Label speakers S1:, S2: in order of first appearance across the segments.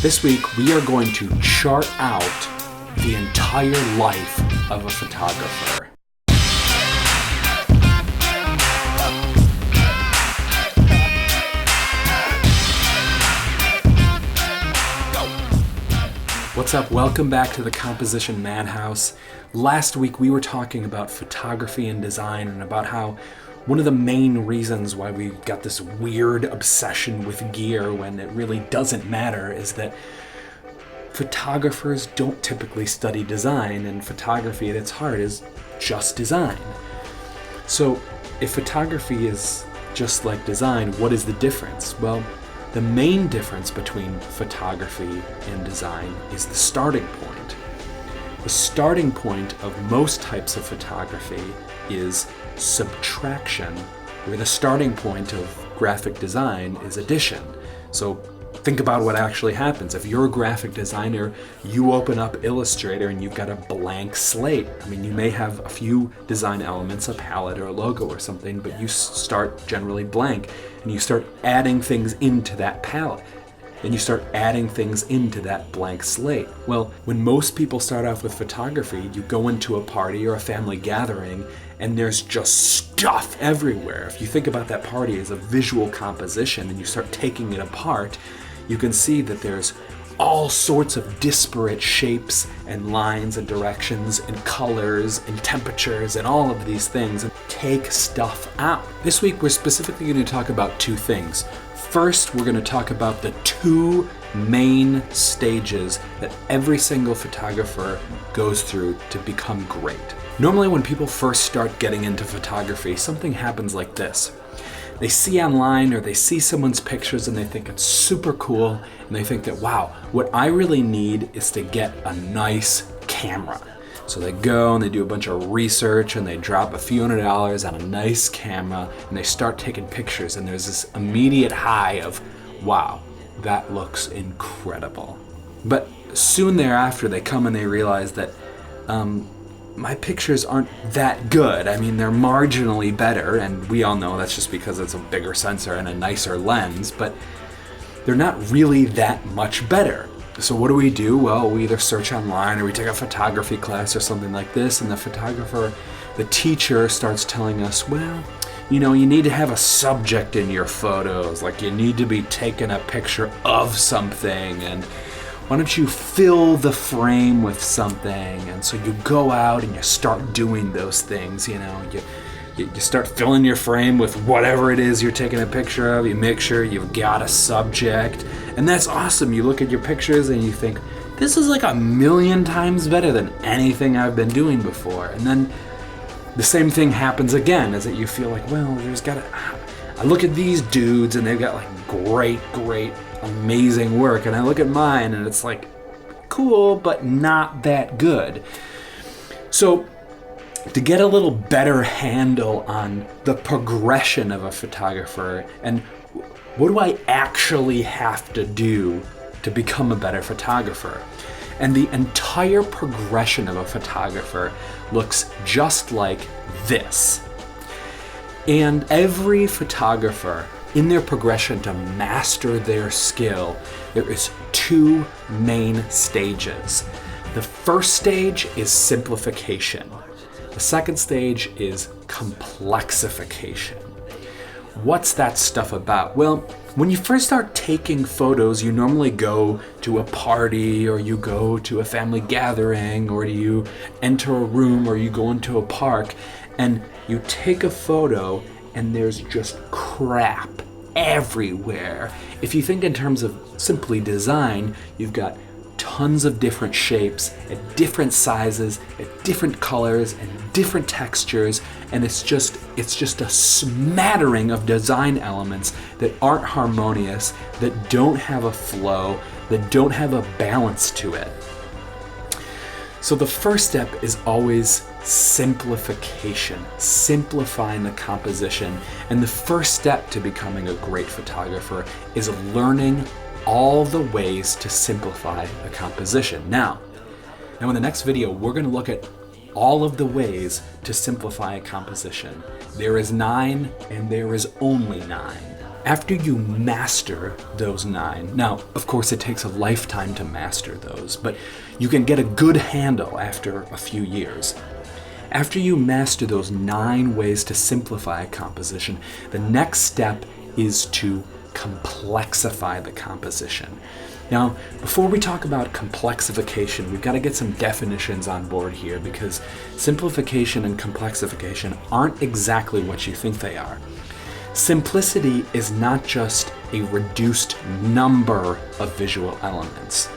S1: This week, we are going to chart out the entire life of a photographer. What's up? Welcome back to the Composition Madhouse. Last week, we were talking about photography and design and about how one of the main reasons why we got this weird obsession with gear when it really doesn't matter is that photographers don't typically study design, and photography at its heart is just design. So if photography is just like design, what is the difference? Well, the main difference between photography and design is the starting point. The starting point of most types of photography is subtraction, where the starting point of graphic design is addition. So think about what actually happens. If you're a graphic designer, you open up Illustrator and you've got a blank slate. I mean, you may have a few design elements, a palette or a logo or something, but you start generally blank and you start adding things into that palette. And you start adding things into that blank slate. Well, when most people start off with photography, you go into a party or a family gathering and there's just stuff everywhere. If you think about that party as a visual composition and you start taking it apart, you can see that there's all sorts of disparate shapes and lines and directions and colors and temperatures and all of these things, and take stuff out. This week, we're specifically going to talk about two things. First, we're going to talk about the two main stages that every single photographer goes through to become great. Normally, when people first start getting into photography, something happens like this. They see online or they see someone's pictures and they think it's super cool, and they think that, wow, what I really need is to get a nice camera. So they go and they do a bunch of research and they drop a few $100s on a nice camera and they start taking pictures, and there's this immediate high of, wow, that looks incredible. But soon thereafter they come and they realize that my pictures aren't that good. I mean, they're marginally better, and we all know that's just because it's a bigger sensor and a nicer lens, but they're not really that much better. So what do? Well, we either search online or we take a photography class or something like this, and the teacher starts telling us, well, you need to have a subject in your photos, like you need to be taking a picture of something, and why don't you fill the frame with something? And so you go out and you start doing those things, you start filling your frame with whatever it is you're taking a picture of. You make sure you've got a subject, and that's awesome. You look at your pictures and you think, this is like 1,000,000 times better than anything I've been doing before. And then the same thing happens again, is that you feel like, well, I look at these dudes and they've got like great, amazing work, and I look at mine and it's like cool, but not that good. So to get a little better handle on the progression of a photographer and what do I actually have to do to become a better photographer, and the entire progression of a photographer looks just like this. And every photographer, in their progression to master their skill, there is two main stages. The first stage is simplification. The second stage is complexification. What's that stuff about? Well, when you first start taking photos, you normally go to a party or you go to a family gathering or you enter a room or you go into a park and you take a photo and there's just crap everywhere. If you think in terms of simply design, you've got tons of different shapes at different sizes, at different colors and different textures, and it's just a smattering of design elements that aren't harmonious, that don't have a flow, that don't have a balance to it. So the first step is always simplification, simplifying the composition. And the first step to becoming a great photographer is learning all the ways to simplify a composition. Now in the next video, we're going to look at all of the ways to simplify a composition. There is 9 and there is only 9. After you master those 9, now, of course, it takes a lifetime to master those, but you can get a good handle after a few years. After you master those 9 ways to simplify a composition, the next step is to complexify the composition. Now, before we talk about complexification, we've got to get some definitions on board here, because simplification and complexification aren't exactly what you think they are. Simplicity is not just a reduced number of visual elements,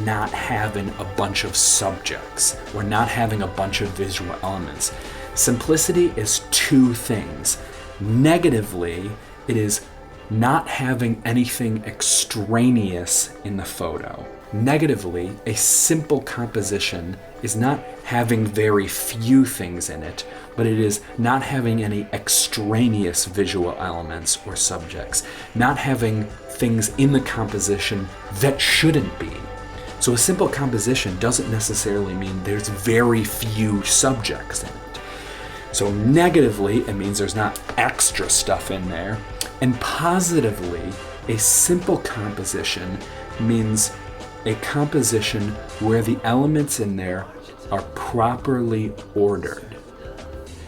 S1: not having a bunch of subjects, or not having a bunch of visual elements. Simplicity is 2 things. Negatively, it is not having anything extraneous in the photo. Negatively, a simple composition is not having very few things in it, but it is not having any extraneous visual elements or subjects, not having things in the composition that shouldn't be. So a simple composition doesn't necessarily mean there's very few subjects in it. So negatively, it means there's not extra stuff in there. And positively, a simple composition means a composition where the elements in there are properly ordered,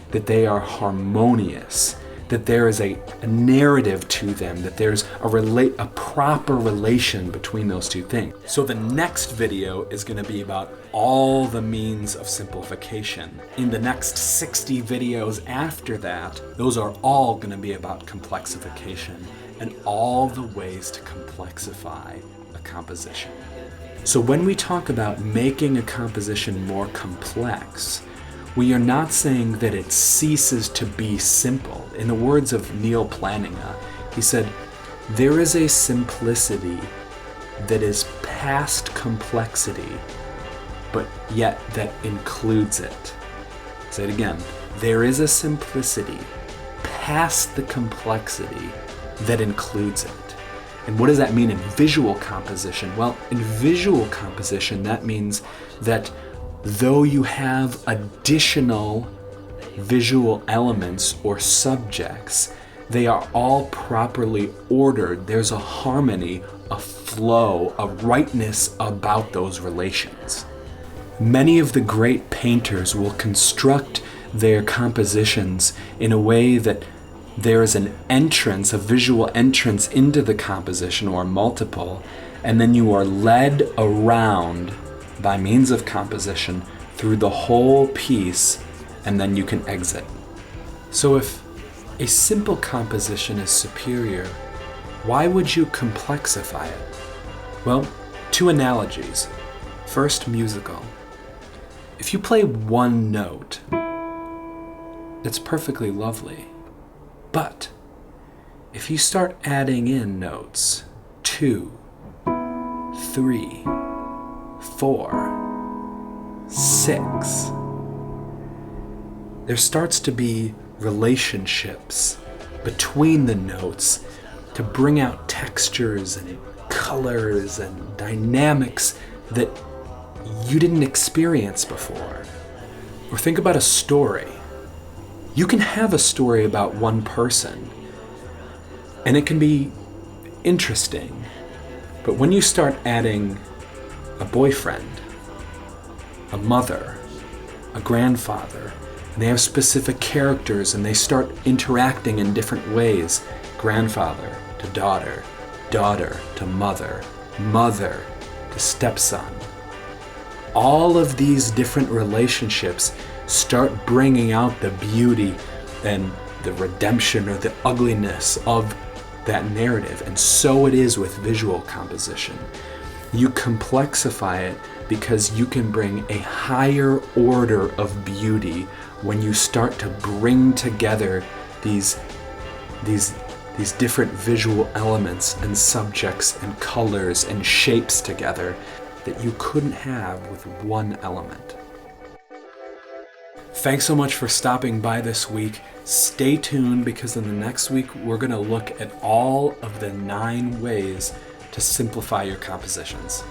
S1: that they are harmonious, that there is a narrative to them, that there's a proper relation between those 2 things. So the next video is going to be about all the means of simplification. In the next 60 videos after that, those are all going to be about complexification and all the ways to complexify a composition. So when we talk about making a composition more complex, we are not saying that it ceases to be simple. In the words of Neil Plantinga, he said, "There is a simplicity that is past complexity, but yet that includes it." Say it again. There is a simplicity past the complexity that includes it. And what does that mean in visual composition? Well, in visual composition, that means that though you have additional visual elements or subjects, they are all properly ordered. There's a harmony, a flow, a rightness about those relations. Many of the great painters will construct their compositions in a way that there is an entrance, a visual entrance into the composition or multiple, and then you are led around by means of composition through the whole piece, and then you can exit. So if a simple composition is superior, why would you complexify it? Well, 2 analogies. First, musical. If you play 1 note, it's perfectly lovely. But if you start adding in notes 2, 3, 4, 6, there starts to be relationships between the notes to bring out textures and colors and dynamics that you didn't experience before. Or think about a story. You can have a story about one person, and it can be interesting. But when you start adding a boyfriend, a mother, a grandfather, and they have specific characters and they start interacting in different ways, grandfather to daughter, daughter to mother, mother to stepson, all of these different relationships start bringing out the beauty and the redemption or the ugliness of that narrative. And so it is with visual composition. You complexify it because you can bring a higher order of beauty when you start to bring together these different visual elements and subjects and colors and shapes together that you couldn't have with 1 element. Thanks so much for stopping by this week. Stay tuned, because in the next week we're going to look at all of the 9 ways to simplify your compositions.